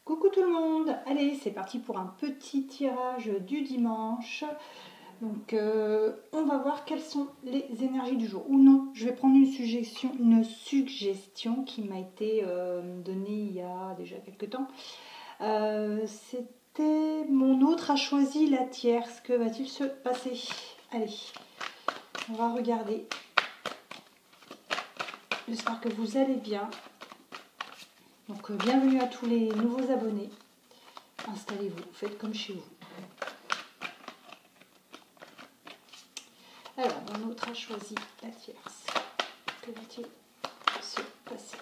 Coucou tout le monde, allez c'est parti pour un petit tirage du dimanche. Donc on va voir quelles sont les énergies du jour. Ou non, je vais prendre une suggestion qui m'a été donnée il y a déjà quelques temps. C'était mon autre a choisi la tierce. Que va-t-il se passer? Allez, on va regarder. J'espère que vous allez bien. Donc bienvenue à tous les nouveaux abonnés. Installez-vous, faites comme chez vous. Alors, mon autre a choisi la tierce. Que va-t-il se passer?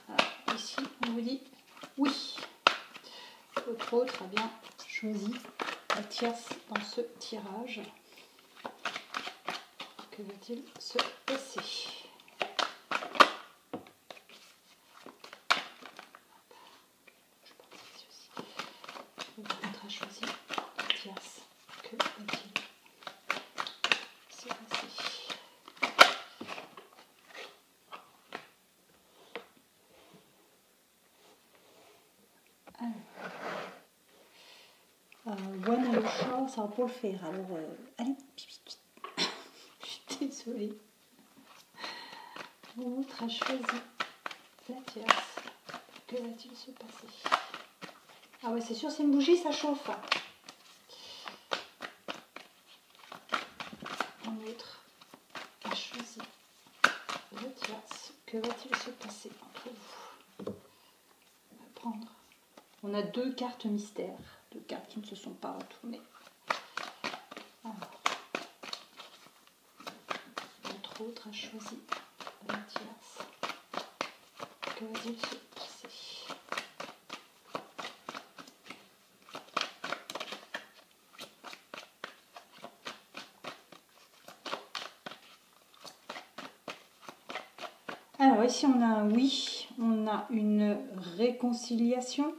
Alors, ici, on vous dit oui. Votre autre a bien choisi la tierce dans ce tirage. Que va-t-il se passer? Votre autre a choisi la tierce. Que va-t-il se passer? One le chat, ça va pour le faire. Alors, allez, pipi. Je suis désolée. Mon autre a choisi la tierce. Que va-t-il se passer? Ah ouais, c'est sûr, c'est une bougie, ça chauffe. Mon autre a choisi la tierce. Que va-t-il se passer entre vous? On va prendre. On a deux cartes mystères, deux cartes qui ne se sont pas retournées. Alors, notre autre a choisi la tierce. Que va-t-il se passer? Alors ici on a un oui, on a une réconciliation,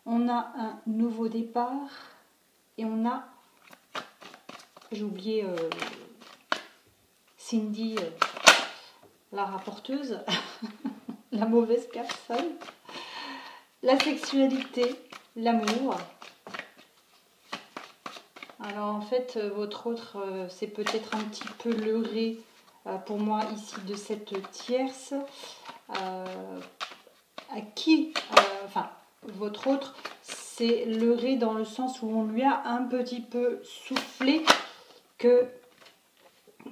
on a un nouveau départ et on a, j'ai oublié Cindy, la rapporteuse, la mauvaise personne, la sexualité, l'amour. Alors en fait votre autre c'est peut-être un petit peu leurré pour moi ici de cette tierce à qui, enfin votre autre c'est leurré dans le sens où on lui a un petit peu soufflé que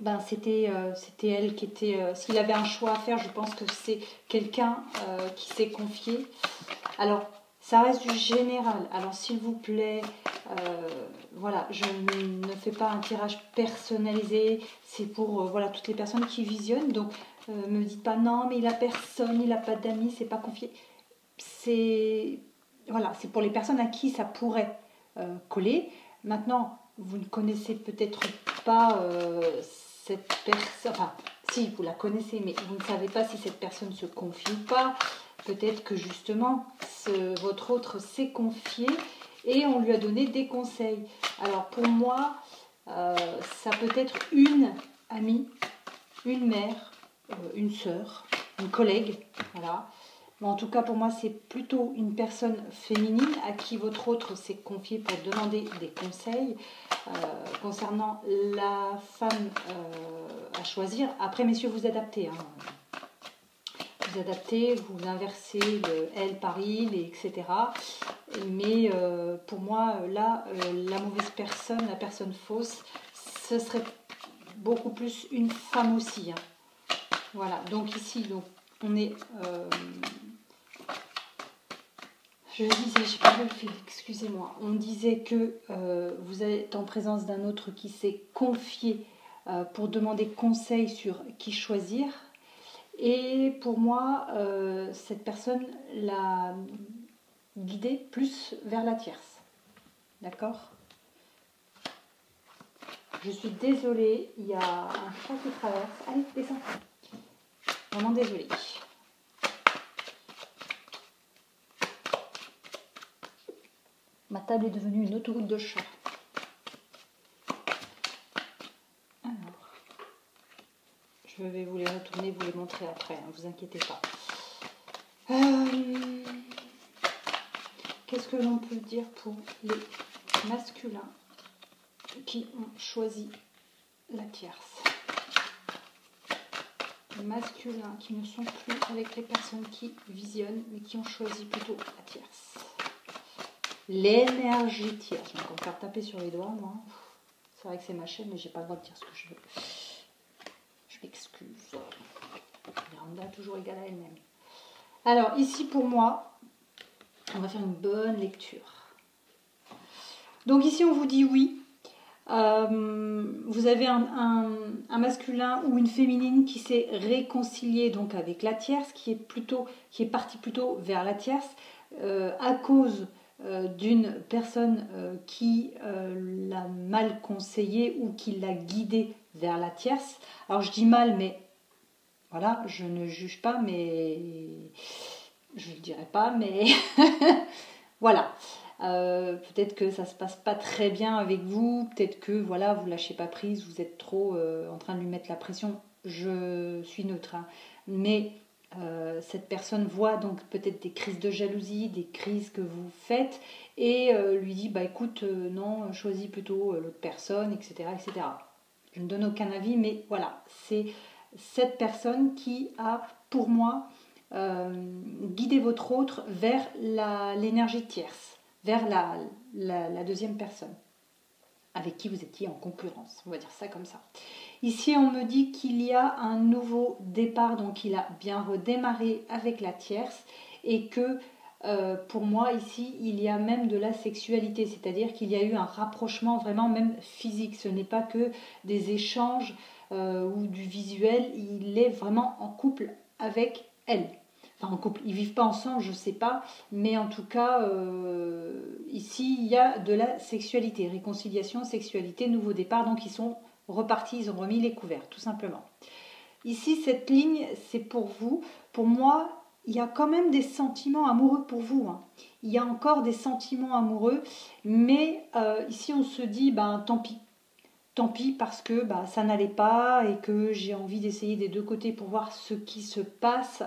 ben, c'était elle qui était, s'il avait un choix à faire, je pense que c'est quelqu'un qui s'est confié. Alors ça reste du général, alors s'il vous plaît, voilà, je ne fais pas un tirage personnalisé, c'est pour voilà, toutes les personnes qui visionnent, donc me dites pas non mais il a personne, il n'a pas d'amis, c'est pas confié. C'est voilà, c'est pour les personnes à qui ça pourrait coller. Maintenant, vous ne connaissez peut-être pas cette personne, enfin si vous la connaissez, mais vous ne savez pas si cette personne se confie ou pas. Peut-être que justement, votre autre s'est confié et on lui a donné des conseils. Alors pour moi, ça peut être une amie, une mère, une sœur, une collègue, voilà. Mais en tout cas, pour moi, c'est plutôt une personne féminine à qui votre autre s'est confié pour demander des conseils concernant la femme à choisir. Après, messieurs, vous adaptez. Hein. Vous adaptez, vous inversez le elle par il, etc. Mais pour moi, là, la mauvaise personne, la personne fausse, ce serait beaucoup plus une femme aussi. Hein. Voilà, donc ici, donc, on est... je disais, j'ai pas le fil, excusez-moi. On disait que vous êtes en présence d'un autre qui s'est confié pour demander conseil sur qui choisir. Et pour moi, cette personne l'a guidé plus vers la tierce. D'accord? Je suis désolée, il y a un chat qui traverse. Allez, descends. Vraiment désolée. Ma table est devenue une autoroute de chat. Alors, je Je vais vous les retourner, vous les montrer après, ne vous inquiétez pas. Qu'est-ce que l'on peut dire pour les masculins qui ont choisi la tierce? Les masculins qui ne sont plus avec les personnes qui visionnent, mais qui ont choisi plutôt la tierce. L'énergie tierce. Je vais encore me faire taper sur les doigts, moi. C'est vrai que c'est ma chaîne, mais j'ai pas le droit de dire ce que je veux. Je m'excuse. Miranda est toujours égale à elle-même. Alors, ici, pour moi, on va faire une bonne lecture. Donc ici, on vous dit oui. Vous avez un masculin ou une féminine qui s'est réconcilié donc avec la tierce, qui est parti plutôt vers la tierce à cause d'une personne qui l'a mal conseillé ou qui l'a guidé vers la tierce. Alors je dis mal, mais voilà, je ne juge pas, mais je ne le dirai pas, mais voilà. Peut-être que ça se passe pas très bien avec vous, peut-être que voilà, vous lâchez pas prise, vous êtes trop en train de lui mettre la pression. Je suis neutre, hein. Mais cette personne voit donc peut-être des crises de jalousie, des crises que vous faites, et lui dit bah écoute, non, choisis plutôt l'autre personne, etc., etc. Je ne donne aucun avis, mais voilà, c'est cette personne qui a, pour moi, guidé votre autre vers l'énergie tierce, vers la deuxième personne avec qui vous étiez en concurrence, on va dire ça comme ça. Ici, on me dit qu'il y a un nouveau départ, donc il a bien redémarré avec la tierce, et que pour moi, ici, il y a même de la sexualité, c'est-à-dire qu'il y a eu un rapprochement vraiment même physique. Ce n'est pas que des échanges ou du visuel, il est vraiment en couple avec elle. Enfin, en couple, ils vivent pas ensemble, je sais pas, mais en tout cas, ici, il y a de la sexualité, réconciliation, sexualité, nouveau départ, donc ils sont repartis, ils ont remis les couverts, tout simplement. Ici, cette ligne, c'est pour vous. Pour moi, il y a quand même des sentiments amoureux pour vous, hein. Il y a encore des sentiments amoureux, mais ici, on se dit, ben, tant pis. Tant pis parce que bah, ça n'allait pas et que j'ai envie d'essayer des deux côtés pour voir ce qui se passe.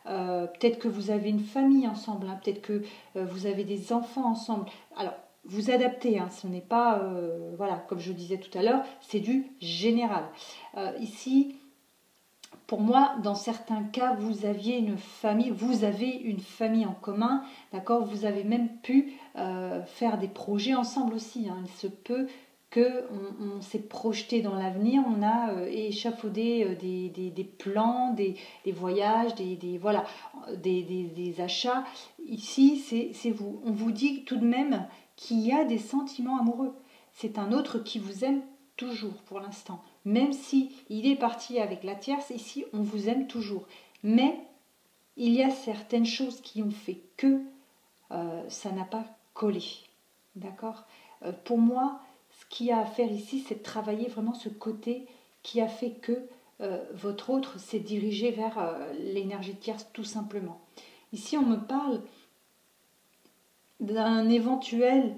Peut-être que vous avez une famille ensemble, hein, peut-être que vous avez des enfants ensemble. Alors, vous adaptez, hein, ce n'est pas, voilà, comme je disais tout à l'heure, c'est du général. Ici, pour moi, dans certains cas, vous avez une famille en commun, d'accord. Vous avez même pu faire des projets ensemble aussi, hein. Il se peut qu'on s'est projeté dans l'avenir, on a échafaudé des plans, des voyages, voilà, des achats. Ici, c'est vous. On vous dit tout de même qu'il y a des sentiments amoureux. C'est un autre qui vous aime toujours pour l'instant. Même si il est parti avec la tierce, ici, on vous aime toujours. Mais il y a certaines choses qui ont fait que ça n'a pas collé. D'accord ? Pour moi, ce qu'il y a à faire ici, c'est de travailler vraiment ce côté qui a fait que votre autre s'est dirigé vers l'énergie tierce, tout simplement. Ici, on me parle d'un éventuel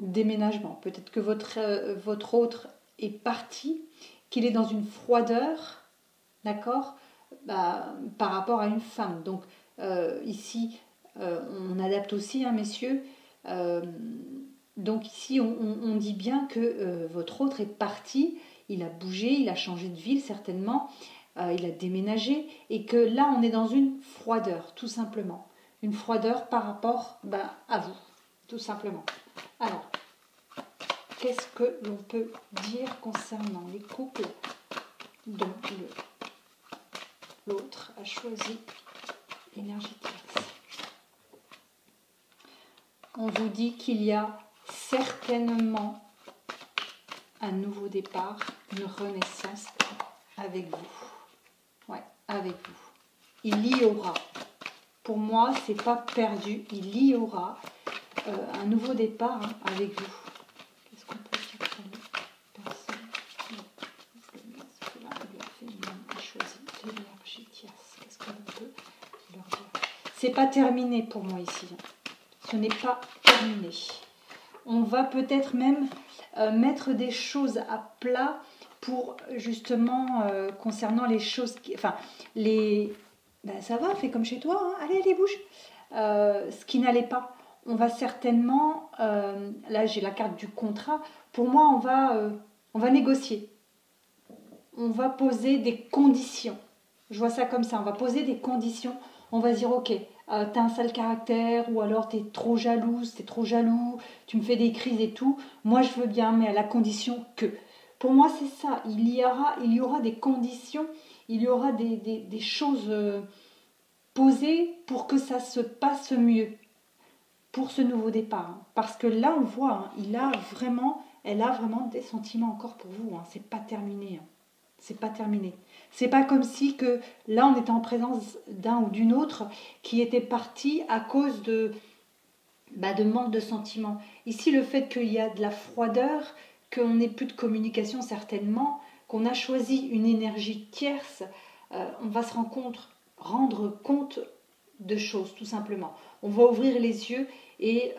déménagement. Peut-être que votre autre est parti, qu'il est dans une froideur, d'accord, par rapport à une femme. Donc, ici, on adapte aussi, hein, messieurs. Donc ici, on dit bien que votre autre est parti, il a bougé, il a changé de ville certainement, il a déménagé, et que là, on est dans une froideur, tout simplement. Une froideur par rapport à vous, tout simplement. Alors, qu'est-ce que l'on peut dire concernant les couples dont l'autre a choisi l'énergie tierce? On vous dit qu'il y a certainement un nouveau départ, une renaissance avec vous. Ouais, avec vous. Il y aura. Pour moi, c'est pas perdu. Il y aura un nouveau départ, hein, avec vous. Qu'est-ce qu'on peut dire pour les personnes le masculin et le féminin a choisi l'énergie tierce? Qu'est-ce qu'on peut leur dire? C'est pas terminé pour moi ici. Ce n'est pas terminé. On va peut-être même mettre des choses à plat pour justement concernant les choses, enfin les, ben, ça va, fais comme chez toi, hein. Allez bouge. Ce qui n'allait pas. On va certainement, là j'ai la carte du contrat. Pour moi, on va négocier. On va poser des conditions. Je vois ça comme ça. On va poser des conditions. On va dire ok. T'as un sale caractère, ou alors t'es trop jalouse, t'es trop jaloux, tu me fais des crises et tout. Moi je veux bien, mais à la condition que. Pour moi c'est ça, il y aura des conditions, il y aura des choses posées pour que ça se passe mieux pour ce nouveau départ. Hein. Parce que là on voit, hein, elle a vraiment des sentiments encore pour vous, hein. C'est pas terminé. Hein. C'est pas terminé. C'est pas comme si que là on était en présence d'un ou d'une autre qui était partie à cause de manque de sentiments. Ici le fait qu'il y a de la froideur, qu'on n'ait plus de communication certainement, qu'on a choisi une énergie tierce, on va se rendre compte de choses tout simplement. On va ouvrir les yeux et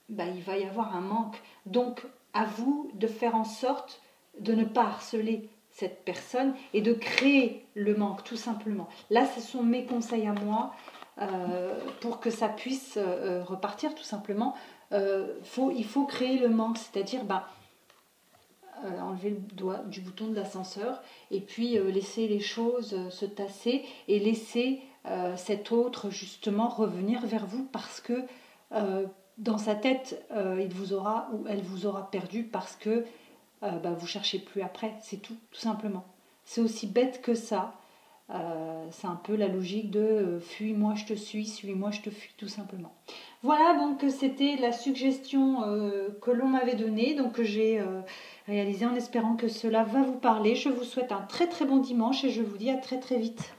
il va y avoir un manque. Donc à vous de faire en sorte de ne pas harceler cette personne et de créer le manque tout simplement. Là, ce sont mes conseils à moi pour que ça puisse repartir tout simplement. Il faut créer le manque, c'est-à-dire enlever le doigt du bouton de l'ascenseur et puis laisser les choses se tasser et laisser cet autre justement revenir vers vous parce que dans sa tête, il vous aura ou elle vous aura perdu parce que vous cherchez plus après, c'est tout simplement. C'est aussi bête que ça. C'est un peu la logique de fuis-moi je te suis-moi je te fuis tout simplement. Voilà, donc c'était la suggestion que l'on m'avait donnée, donc que j'ai réalisée en espérant que cela va vous parler. Je vous souhaite un très très bon dimanche et je vous dis à très très vite.